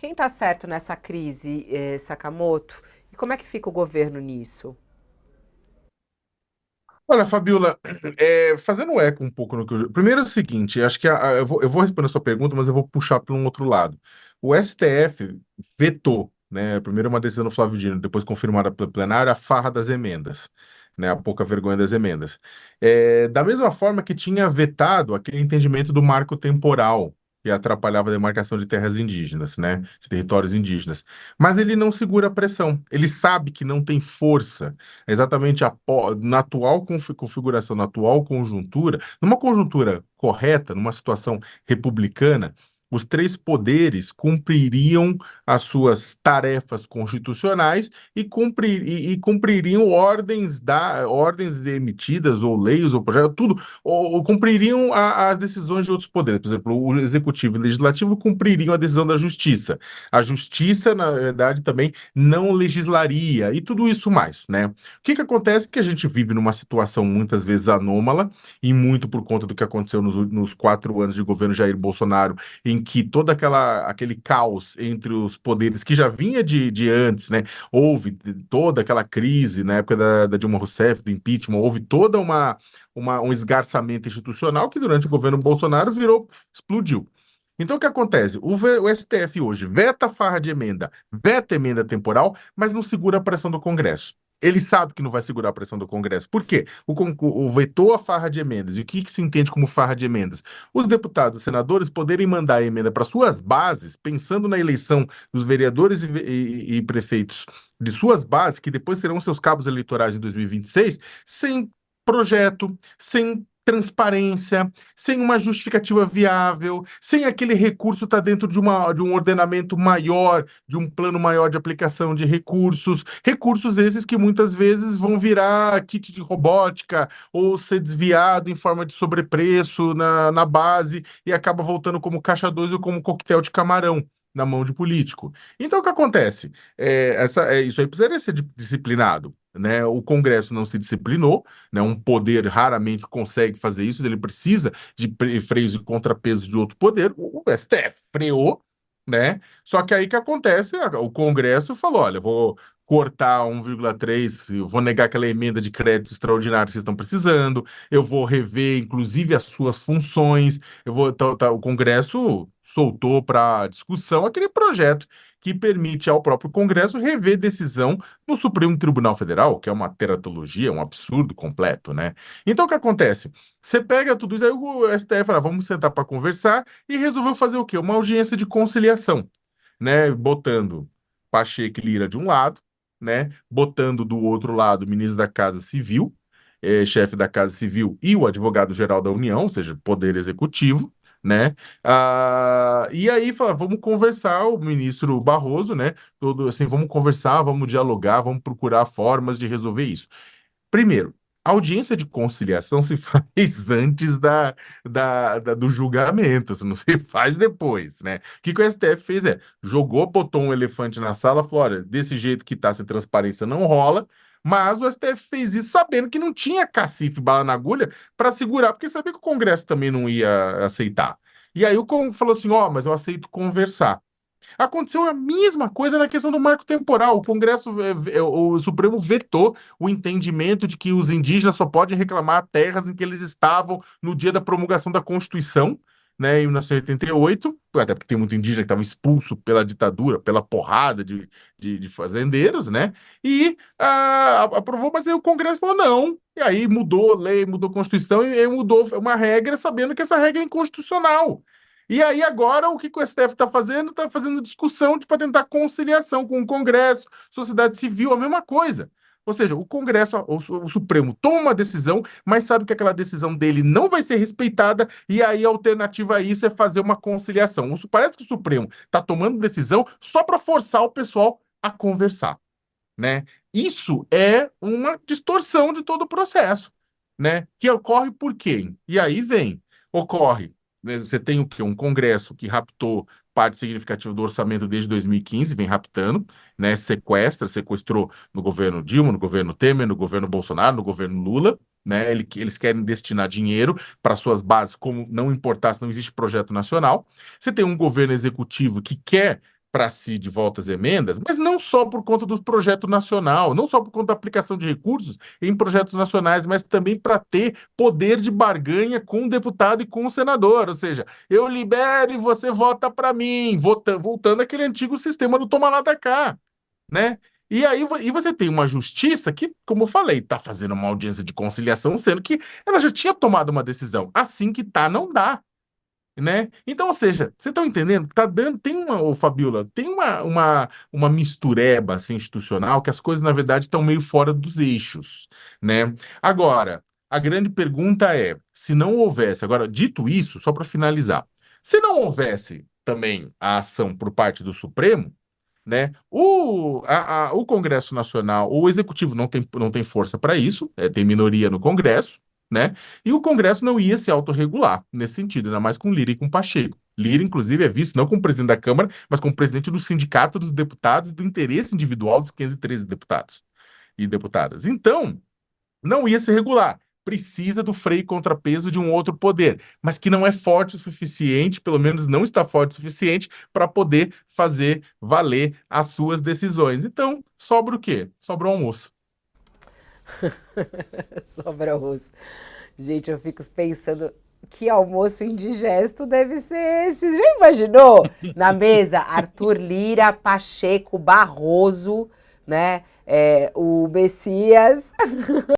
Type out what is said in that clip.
Quem está certo nessa crise, Sakamoto? E como é que fica o governo nisso? Olha, Fabiola, fazendo um eco um pouco no que eu... Primeiro é o seguinte, acho que eu vou responder a sua pergunta, mas eu vou puxar para um outro lado. O STF vetou, né? Primeiro uma decisão do Flávio Dino, depois confirmada pelo plenário, a farra das emendas, né? A pouca vergonha das emendas. Da mesma forma que tinha vetado aquele entendimento do marco temporal que atrapalhava a demarcação de terras indígenas, né? De territórios indígenas. Mas ele não segura a pressão. Ele sabe que não tem força exatamente na atual configuração, na atual conjuntura, numa conjuntura correta, numa situação republicana, os três poderes cumpririam as suas tarefas constitucionais e cumpririam ordens emitidas, ou leis, ou projetos, tudo, ou cumpririam as decisões de outros poderes. Por exemplo, o executivo e o legislativo cumpririam a decisão da justiça. A justiça, na verdade, também não legislaria, e tudo isso mais, né? O que que acontece é que a gente vive numa situação muitas vezes anômala, e muito por conta do que aconteceu nos 4 anos de governo Jair Bolsonaro, em que aquele caos entre os poderes que já vinha de antes, né? Houve toda aquela crise na época da Dilma Rousseff, do impeachment, houve toda um esgarçamento institucional que durante o governo Bolsonaro explodiu. Então, o que acontece? O STF hoje veta a farra de emenda, veta a emenda temporal, mas não segura a pressão do Congresso. Ele sabe que não vai segurar a pressão do Congresso. Por quê? O vetou a farra de emendas. E o que se entende como farra de emendas? Os deputados, os senadores poderem mandar a emenda para suas bases, pensando na eleição dos vereadores e prefeitos de suas bases, que depois serão seus cabos eleitorais em 2026, sem projeto, sem transparência, sem uma justificativa viável, sem aquele recurso estar dentro de um ordenamento maior, de um plano maior de aplicação de recursos, recursos esses que muitas vezes vão virar kit de robótica ou ser desviado em forma de sobrepreço na base e acaba voltando como caixa 2 ou como coquetel de camarão na mão de político. Então, o que acontece? Isso aí precisaria ser disciplinado. Né? O Congresso não se disciplinou, né? Um poder raramente consegue fazer isso, ele precisa de freios e contrapesos de outro poder. O STF freou, né? Só que aí que acontece, o Congresso falou, olha, eu vou cortar 1,3, eu vou negar aquela emenda de crédito extraordinário que vocês estão precisando, eu vou rever, inclusive, as suas funções, o Congresso soltou para discussão aquele projeto que permite ao próprio Congresso rever decisão no Supremo Tribunal Federal, que é uma teratologia, um absurdo completo, né? Então, o que acontece? Você pega tudo isso, aí o STF fala, vamos sentar para conversar, e resolveu fazer o quê? Uma audiência de conciliação, né? Botando Pacheco e Lira de um lado, né? Botando do outro lado o ministro da Casa Civil, chefe da Casa Civil, e o advogado-geral da União, ou seja, Poder Executivo, né? E aí fala, vamos conversar, o ministro Barroso, né? Todo assim, vamos conversar, vamos dialogar, vamos procurar formas de resolver isso. Primeiro, a audiência de conciliação se faz antes do julgamento, se não se faz depois, né? O que que o STF fez jogou, botou um elefante na sala, falou, olha, desse jeito que tá, sem transparência não rola, mas o STF fez isso sabendo que não tinha cacife, bala na agulha para segurar, porque sabia que o Congresso também não ia aceitar. E aí o Congresso falou assim, ó, mas eu aceito conversar. Aconteceu a mesma coisa na questão do marco temporal. O Congresso, o Supremo vetou o entendimento de que os indígenas só podem reclamar terras em que eles estavam no dia da promulgação da Constituição, né, em 1988, até porque tem muito indígena que estava expulso pela ditadura, pela porrada de fazendeiros, né? E aprovou, mas aí o Congresso falou não. E aí mudou a lei, mudou a Constituição e mudou uma regra, sabendo que essa regra é inconstitucional. E aí agora o que que o STF está fazendo? Está fazendo discussão para tentar conciliação com o Congresso, sociedade civil, a mesma coisa. Ou seja, o Congresso, o Supremo toma uma decisão, mas sabe que aquela decisão dele não vai ser respeitada, e aí a alternativa a isso é fazer uma conciliação. Parece que o Supremo está tomando decisão só para forçar o pessoal a conversar, né? Isso é uma distorção de todo o processo, né? Que ocorre por quê? E aí ocorre, né, você tem o quê? Um Congresso que raptou parte significativa do orçamento desde 2015, vem raptando, né? Sequestrou no governo Dilma, no governo Temer, no governo Bolsonaro, no governo Lula, né? Eles querem destinar dinheiro para suas bases, como não importar se não existe projeto nacional. Você tem um governo executivo que quer para si de voltas e emendas, mas não só por conta do projeto nacional, não só por conta da aplicação de recursos em projetos nacionais, mas também para ter poder de barganha com o deputado e com o senador. Ou seja, eu libero e você vota para mim, voltando àquele antigo sistema do toma lá da cá, né? E aí você tem uma justiça que, como eu falei, está fazendo uma audiência de conciliação, sendo que ela já tinha tomado uma decisão. Assim que tá, não dá, né? Então, ou seja, você está entendendo? Tá dando, tem uma, ô Fabiola, tem uma mistureba assim, institucional que as coisas, na verdade, estão meio fora dos eixos, né? Agora, a grande pergunta é, se não houvesse, agora, dito isso, só para finalizar, se não houvesse também a ação por parte do Supremo, né? O Congresso Nacional, o Executivo não tem força para isso, tem minoria no Congresso, né? E o Congresso não ia se autorregular nesse sentido, ainda mais com Lira e com Pacheco. Lira, inclusive, é visto não como presidente da Câmara, mas como presidente do Sindicato dos Deputados e do interesse individual dos 513 deputados e deputadas. Então, não ia se regular. Precisa do freio e contrapeso de um outro poder, mas que não é forte o suficiente, pelo menos não está forte o suficiente, para poder fazer valer as suas decisões. Então, sobra o quê? Sobra o almoço. Sobra arroz. Gente, eu fico pensando que almoço indigesto deve ser esse. Já imaginou? Na mesa, Arthur Lira, Pacheco, Barroso, né? O Messias.